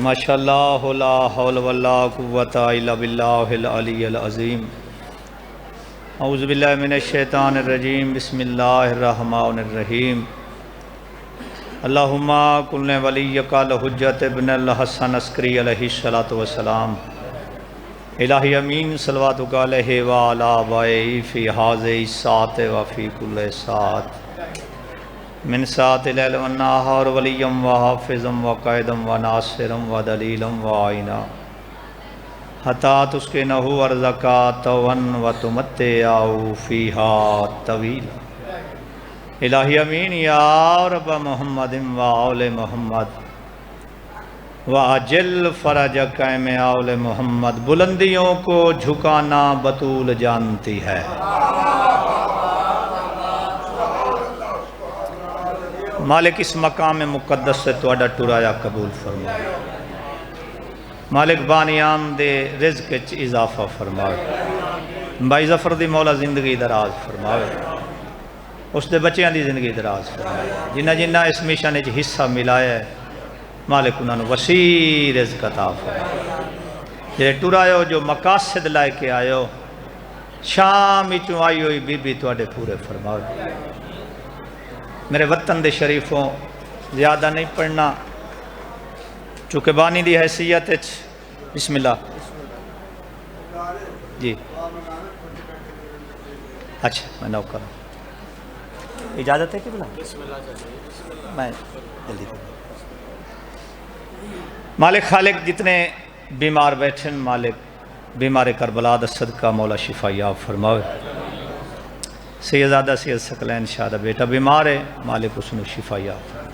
ماشاءاللہ لا حول ولا قوۃ الا باللہ العلی العظیم۔ اعوذ باللہ من الشیطان الرجیم، بسم اللہ الرحمن الرحیم۔ اللہم کن ولیک الحجۃ ابن الحسن عسکری علیہ الصلوۃ والسلام۔ الہی امین صلواتک علیہ وعلی آبائہ فی ھذہ الساعۃ وفی کل ساعۃ من ساعت اللیل والنہار ولیا وحافظا وقائدا وناصرا ودلیلا وعینا حتی تسکنہ ارضک طوعا وتمتعہ فیہا طویلا۔ الہی امین یا رب محمد وآل محمد وعجل فرجک میں آل محمد۔ بلندیوں کو جھکانا بطول جانتی ہے۔ مالک اس مقام مقدس سے تواڈا ٹرایا قبول فرمائے۔ مالک بانیام دے رزق وچ اضافہ فرمائے۔ بھائی ظفر دی مولا زندگی دراز فرمائے، اس دے بچیاں دی زندگی دراز فرمائے۔ جنہ جنہ اس مشن وچ حصہ ملایا ہے مالک انہاں نوں وسیع رزق عطا فرمائے۔ جے ٹرایو جو مقاصد لائے کے آئیو، شام وچوں آئی ہوئی بی بی تواڈے پورے فرمائے۔ میرے وطن دے شریفوں زیادہ نہیں پڑھنا چونکہ بانی دی حیثیت بسم اللہ جی اچھا میں نو کروں، اجازت ہے کہ بلا میں جلدی کروں۔ مالک خالق جتنے بیمار بیٹھن، مالک بیمار کربلا دا صدقہ مولا شفا یاب فرماوے۔ سیدزادہ سید ثقلین شاہ دا بیٹا بیمار ہے، مالک اس نو شفا یاب فرماوے۔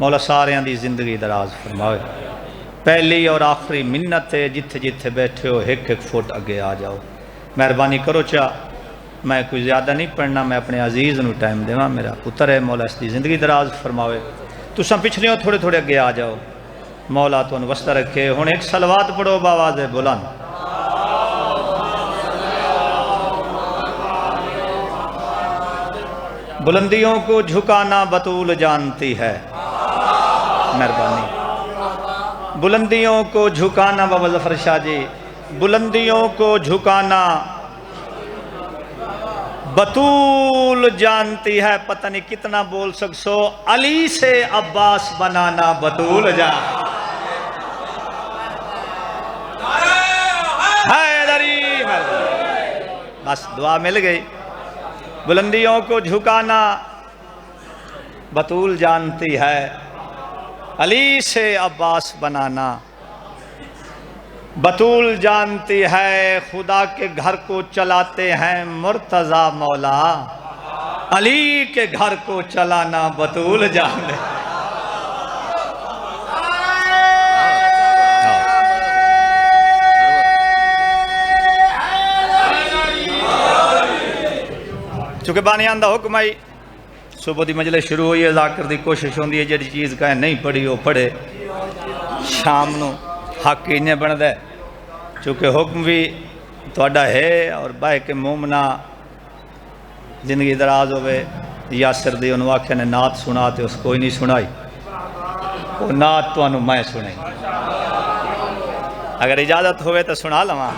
مولا ساریاں دی زندگی دراز فرماوے۔ پہلی اور آخری منت ہے، جتھے جتھے بیٹھے ہو ایک ایک فٹ اگے آ جاؤ۔ مہربانی کرو چاہ میں کوئی زیادہ نہیں پڑھنا، میں اپنے عزیز نو ٹائم دیواں، میرا پتر ہے، مولا اس دی زندگی دراز فرماوے۔ تساں پچھلیوں تھوڑے تھوڑے اگے آ جاؤ، مولا تو وسطہ رکھے۔ ہن ایک صلوات پڑھو باواز بلند۔ بلندیوں کو جھکانا بطول جانتی ہے۔ مہربانی۔ بلندیوں کو جھکانا بابا ظفر شاہ جی، بلندیوں کو جھکانا بطول جانتی ہے۔ پتہ نہیں کتنا بول سکسو، علی سے عباس بنانا بطول جانتی ہے۔ بس دعا مل گئی۔ بلندیوں کو جھکانا بطول جانتی ہے، علی سے عباس بنانا بطول جانتی ہے۔ خدا کے گھر کو چلاتے ہیں مرتضی مولا، علی کے گھر کو چلانا بطول جانتے ہیں۔ چونکہ بانیان دا حکم آئی، صبح دی مجلس شروع ہوئی ہے، ذاکر دی کوشش ہوندی ہے جڑی چیز کہیں نہیں پڑھی وہ پڑھے، شام نو حق انہیں بن دے۔ چونکہ حکم بھی تواڈا ہے اور بائے کہ مومنہ زندگی دراز ہوئے۔ یاسر دی انہوں آکھے نے نعت سنا تے اس کوئی نہیں سنائی، وہ نعت تو انہوں میں سنائی۔ اگر اجازت ہوئے تو سنا لواں۔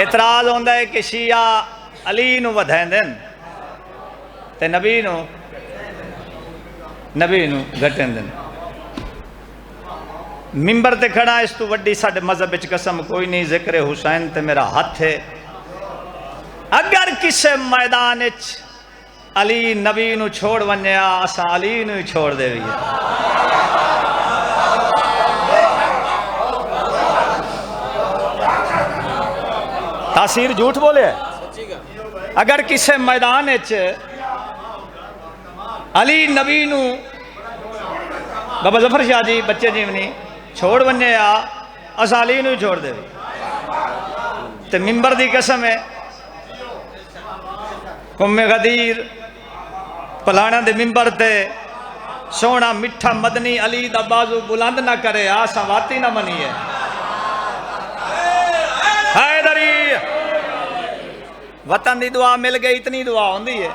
اعتراض ہوندہ ہے کہ شیعہ علی نو ودھائیں دن تے نبی نو گھٹیں دن۔ ممبر تے کھڑا اس تو وڈی ساڑھے مذہب وچ قسم کوئی نہیں، ذکر حسین تے میرا ہاتھ ہے۔ اگر کسے میدان وچ علی نبی نو چھوڑ ونیا، اساں علی نو چھوڑ دے بھی۔ تاثیر جھوٹ بولے ہے۔ اگر کسے میدان وچ علی نبی نو بابا ظفر شاہ جی بچے جیونی چھوڑ وننے اساں علی نو چھوڑ دے تے ممبر دی قسم ہے قوم غدیر پلانا دے ممبر تے سونا مٹھا مدنی علی دا بازو بلند نہ کرے، آسا واتی نہ منی ہے۔ حیدری وطن دی دعا مل گئی، اتنی دعا ہوندی ہے۔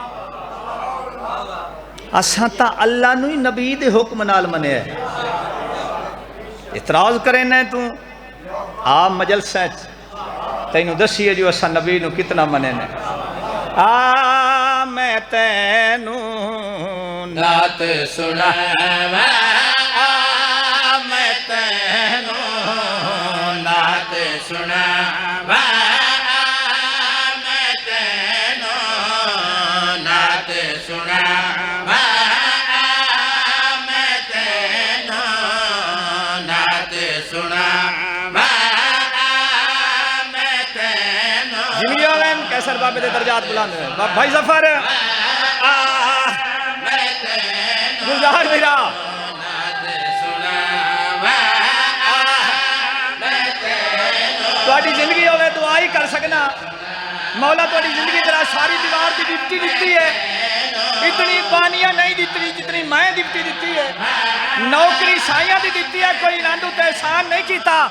اساں تا اللہ نو ہی نبی دے حکم نال منے ہے۔ اعتراض کرے نہ تو آپ مجلسہ تینوں دسیے جو اسا نبی نو کتنا منے نے میں تینوں نعت سناواں میں تینوں نعت سناواں میں تینوں نعت سناواں میں تینوں نعت سناواں کیسر بابے دے درجات بلند ہیں بھائی ظفر گلزار میرا تھوڑی زندگی ہوئے دعا ہی کر سکنا مولا تھوڑی زندگی تیرا ساری دیوار دی ڈپٹی دیتی ہے اتنی پانیاں نہیں دیتی جتنی میں ڈپٹی دیتی ہے نوکری سائیاں دی دیتی ہے کوئی راندو تے احسان نہیں کیتا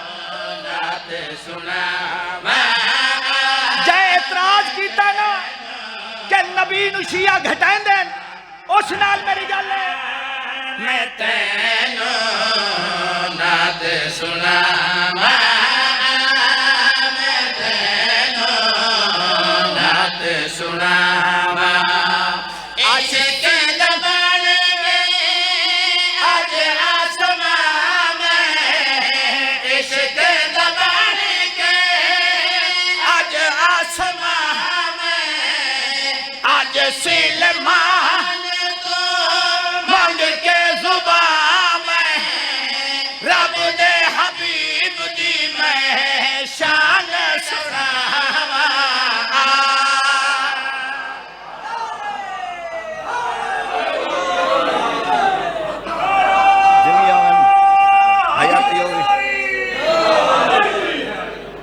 جائے اعتراض کیتا نا کہ نبی نو شیعہ گھٹائیں دیں اس نال میری گل ہے میں تینوں نعت سناواں میں تینوں نعت سناواں عاشق زبان کے آج آسمان میں عشق زبان کے آج آسمان میں آج سلمان کو مانگ کے زبان میں رب دے حبیب دی میں شان سناواں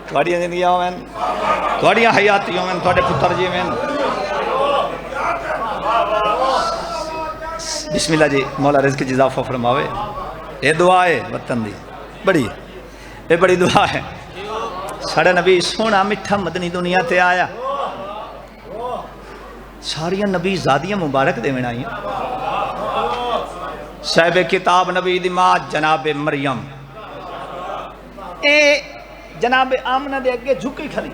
تھوڑیاں زندگیاں ہوئیں تھوڑیاں حیاتی ہوئیں تھوڑے پتر جی ہوئیں بسم اللہ جی مولا رزق کی اضافہ فرماوے یہ دعا ہے وطن دی بڑی یہ بڑی دعا ہے ساڑھے نبی سونا مٹھا مدنی دنیا تے آیا ساریاں نبی زادیاں مبارک دے میں آئیں صاحب کتاب نبی دی ماں جناب مریم اے جناب آمنہ دے اگے جھکی کھڑی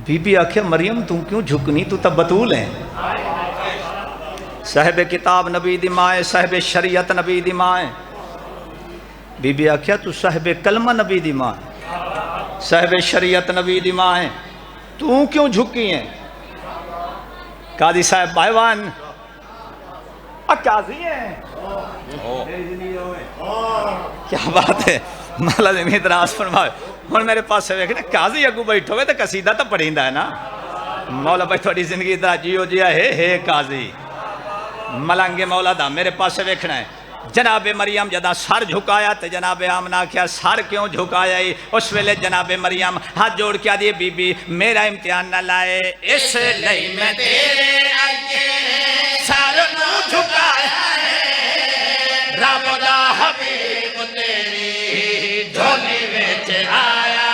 بی بی آکھے مریم تم کیوں جھکنی تو تب بطول ہیں صاحب کتاب نبی دی ماں ہے صاحب شریعت نبی دی ماں ہے بی بی آکھے تو صاحب کلمہ نبی دی ماں ہے صاحب شریعت نبی دی ماں ہے تو کیوں جھکی ہیں قاضی صاحب بائیوان قاضی ہیں کیا بات ہے مولا زمین اتراز فرمائے ہون میرے پاس سے ویکھنے قاضی اگو بیٹھو گے تو قصیدہ تو پڑھیندہ ہے نا مولا بھائی تھوڑی زندگی دا جیو جیا ہے قاضی ملنگ مولا دا میرے پاس سے ویکھنا ہے جناب مریم جدا سر جھکایا تو جناب آمنہ کیا سر کیوں جھکایا ہی اس ویلے جناب مریم ہاتھ جوڑ کیا دیے بی بی میرا امتحان نہ لائے اس لئی میں تیرے آگے سر نو جھکایا ہے رب دا حبیب تیری جھولی وچ آیا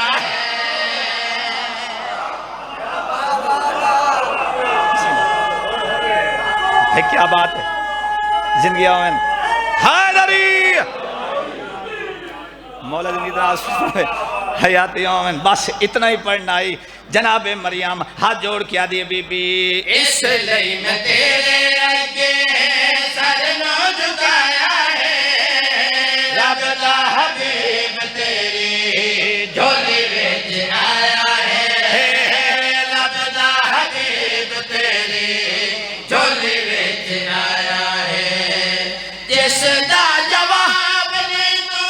ہے کیا بات ہے زندگی آمین حیدری مولا زندگی دراز حیات آمین بس اتنا ہی پڑھنا ہی جناب مریم ہاتھ جوڑ کیا دیے بی بی اس لئی میں تیرے آگے سر نو جھکایا ہے رب دا حبیب تیری جھولی وچ آیا ہے رب دا حبیب تیری جھولی وچ آیا ہے جس دا جواب نہیں تو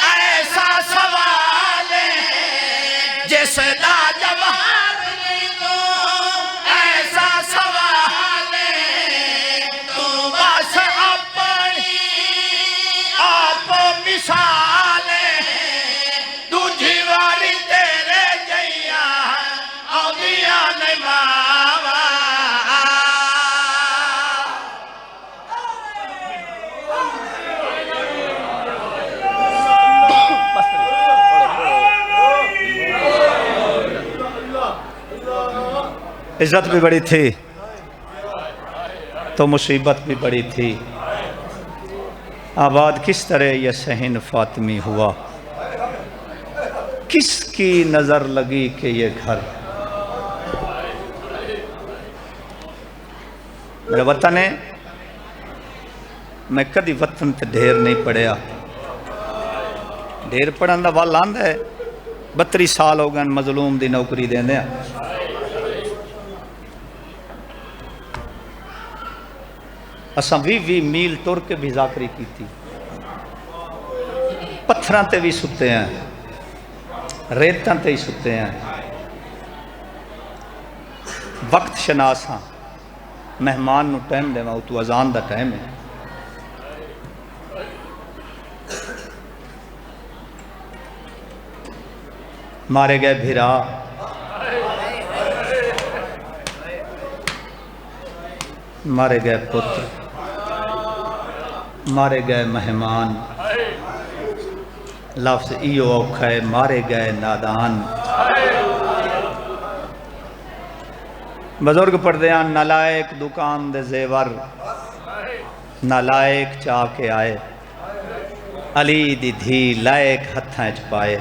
ایسا سوال ہے جس دا جواب نہیں تو ایسا سوال ہے تو بس اپنی آپ مثال ہے دوجھی واری تیرے جیاں آدیاں نہیں ماوا عزت بھی بڑی تھی تو مصیبت بھی بڑی تھی آباد کس طرح یہ صحن فاطمی ہوا، کس کی نظر لگی کہ یہ گھر میرا وطن ہے. میں کدی وطن تے ڈھیر نہیں پڑھیا، ڈھیر پڑھن دا وال آندا ہے. 32 سال ہو گئے مظلوم دی نوکری دیندے ہیں. اساں 20 میل ٹر کے بھی ذاکری کیتی، پتھراں تے بھی ستے ہیں، ریتاں تے ہی ستے ہیں. وقت شناس ہاں، مہمان نو ٹائم دیواں، تو اذان دا ٹائم ہے. مارے گئے بھرا، مارے گئے پتر، مارے گئے مہمان. لفظ ایو اوکھا ہے، مارے گئے نادان. بزرگ پڑھدیاں نالائق دکان دے زیور، نالائق چاہ کے آئے، علی دی دھی لائق ہتھاں چ پائے.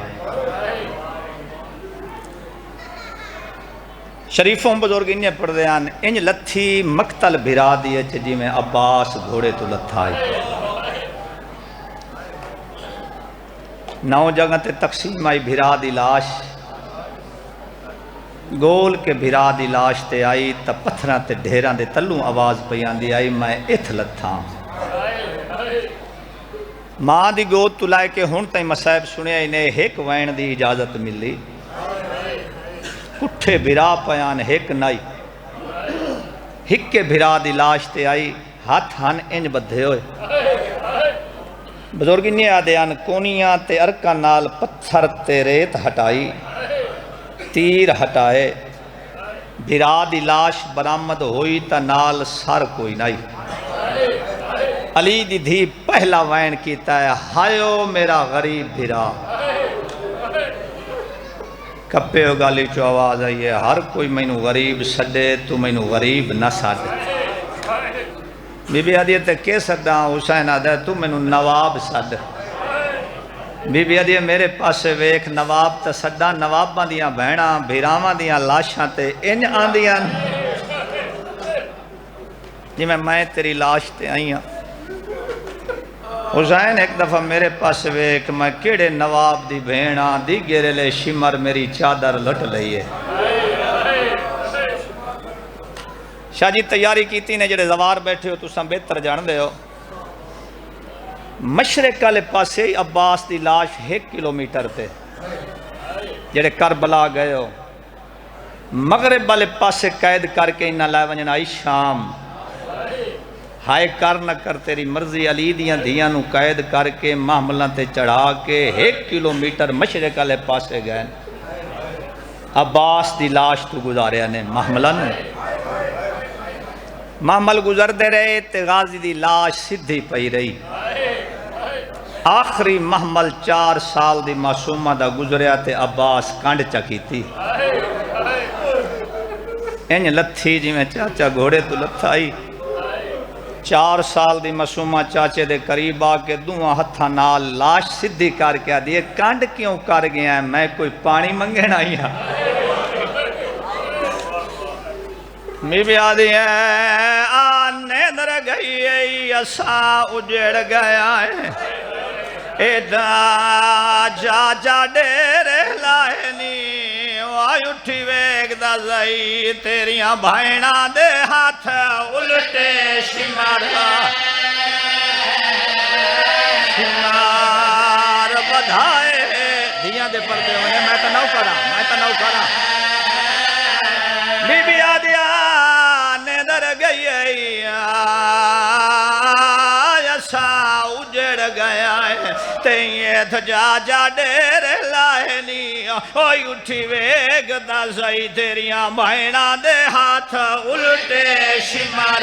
شریفوں بزرگ انہیں پڑھدیاں انج لتھی مقتل بھرا دیئے جی میں عباس گھوڑے تو لتھا آئی. 9 جگہ تے تقسیم آئی بھرا دی لاش، گول کے بھرا دی لاش تے آئی تا پتھراں تے ڈھیراں دے تلوں آواز پیان دی آئی میں اتھ لتھاں. ماں دی گود تو لائے کے ہون تائیں مسائب سنے انہیں ایک وین دی اجازت ملی. کٹھے بھرا پیان ایک نائی، ہکے بھرا دی لاش تے آئی ہاتھ ہن انج بدھے ہوئے. بزرگی نے آدیان کونیاں تے ارکا نال پتھر تے ریت ہٹائی، تیر ہٹائے. بھرا دی لاش برآمد ہوئی تا نال سر کوئی نائی. علی دی دھی پہلا وین کیتا ہے، ہائیو میرا غریب بھرا. کپے ہو گالی چو آواز آئی ہے، ہر کوئی مینو غریب سڈے تو مینو غریب نہ سڈ. بی بی آدھی تے کے سڈا؟ حسین آدھا تو مینو نواب سڈ. بی بی آدھی میرے پاسے ویکھ نواب تا سڈا، نواباں دیاں بہناں بھیراواں دیاں لاشاں تے انج آندیاں جی میں تیری لاش تے آئی ہاں. حسین ایک دفعہ میرے پاس ویک میں کیڑے نواب دی بھینا دی گیرے لے شمر میری چادر لٹ لئیے. شاہ جی تیاری کیتی نے جڑے زوار بیٹھے ہو تو ساں بہتر جان دے ہو. مشرق والے پاسے عباس دی لاش 1 کلومیٹر تے جڑے کربلا گئے ہو. مغرب والے پاسے قید کر کے انہاں لائے ونجن آئی شام. ہائے کر نہ کر تیری مرضی، علی دیاں دھیاں نو قید کر کے محملہ تے چڑھا کے 1 کلومیٹر مشرق والے پاسے گئے. عباس دی لاش تو گزاریا نے محملہ نو. محمل گزر دے رہے تے غازی دی لاش سدھی پئی رہی. آخری محمل 4 سال دی معصومہ دا گزریا تے عباس کانڈ چکیتی. انج لتھی جی میں چاچا گھوڑے تو لتھائی. 4 سال دی معصومہ چاچے دے قریب آ کے دوہاں ہتھاں نال لاش سدھی کر کے آدھی کانڈ کیوں کر گیا ہے؟ میں کوئی پانی منگن آئی ہاں. می بھی آدھی ہے آنے در گئی ہے اساں اجڑ گیا ہے. ایڈا جا جا ڈیرے لائے نی آئی اٹھی ویگ دا زئی تیریاں بھائنہ دے ہاتھ الٹے شمار شمار بدھائے. دھیاں دے پردے ہونے میں تا نو کرا بی بی آدیا نیدر گئی ایسا اجڑ گیا ہے تیت جا جا ڈیر لائے نی اوئی اٹھی ویگ دا زئی تیریاں بھائنہ دے ہاتھ الٹے شمار.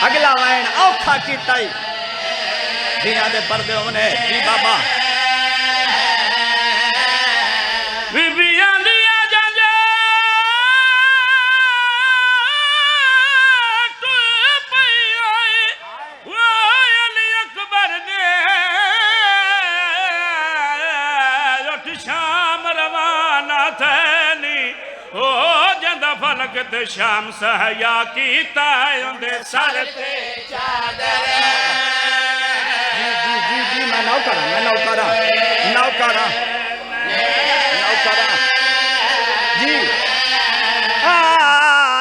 اگلا وین اوکھا کی تائی دھیاں دے پردے ہونے بی بابا بی بیاں دیا جانجا تو پئی آئی فلک تے شام سہیا کیتا ہے اندے سر تے چادر جی میں نوکرہ جی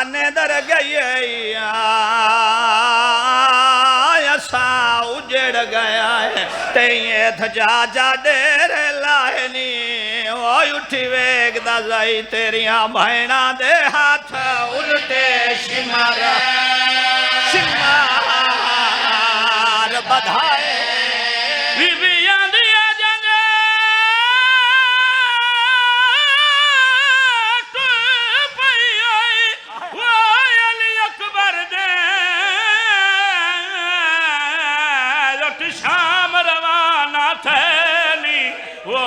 ندر گئی ایسا اجڑ گیا ہے تیئے دھجا جا دیر لائنی وہ اٹھی ویگ دا زائی تیریاں بھائنہ دے ہاتھ الٹے شمار بدھائے بی بیاں دیا جنگے تو پئی آئی وہ علی اکبر دے لٹ شام روانہ تھیلی وہ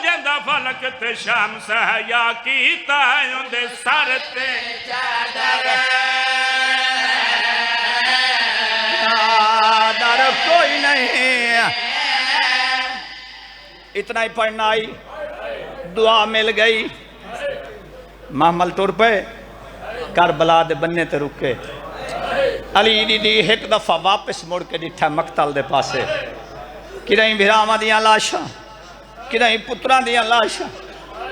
جندہ فلک تے شام سہیا کیتا ہے اندے سر تے چادر در کوئی نہیں اتنا ہی پڑھنا آئی دعا مل گئی محمل ٹر پہ کربلا دے بننے تے رکے علی دی ایک دفعہ واپس مڑ کے ڈٹھا مقتل دے پاسے کدہیں بھراما دیاں لاشاں کدہیں پتران دیاں لاشاں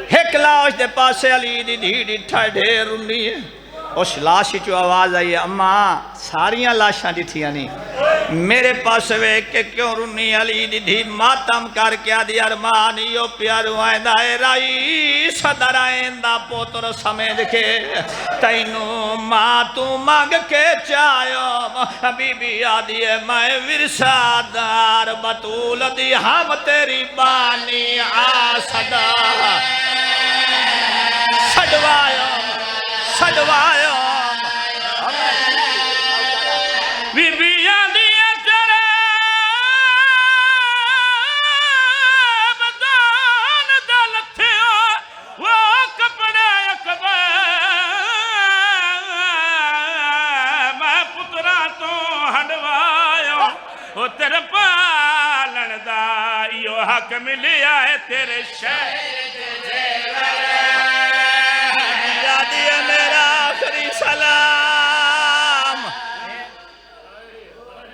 ایک لاش دے پاسے علی دی ڈٹھا ڈھیر رنی ہے اس لاشی چو آواز آئی ہے اماں ساریاں لاشاں ڈٹھیاں نہیں میرے پاس وے کہ کیوں رنی علی دی ماتم کر کیا دی ارمان یو پیارو آئندہ رائی صدر آئندہ پوتر سمجھ کے تینو ماں تو مانگ کے چاہیو بی بی آدھی ہے میں ورسادار بطول دی ہم تیری بانی آسدہ سڑوایا بی بیاں دیا چرے بدان دلتے ہو وہ کپڑے اکبر میں پترا تو ہڈوایا وہ تیرے پالن دا یو حق ملیا ہے تیرے شہر دے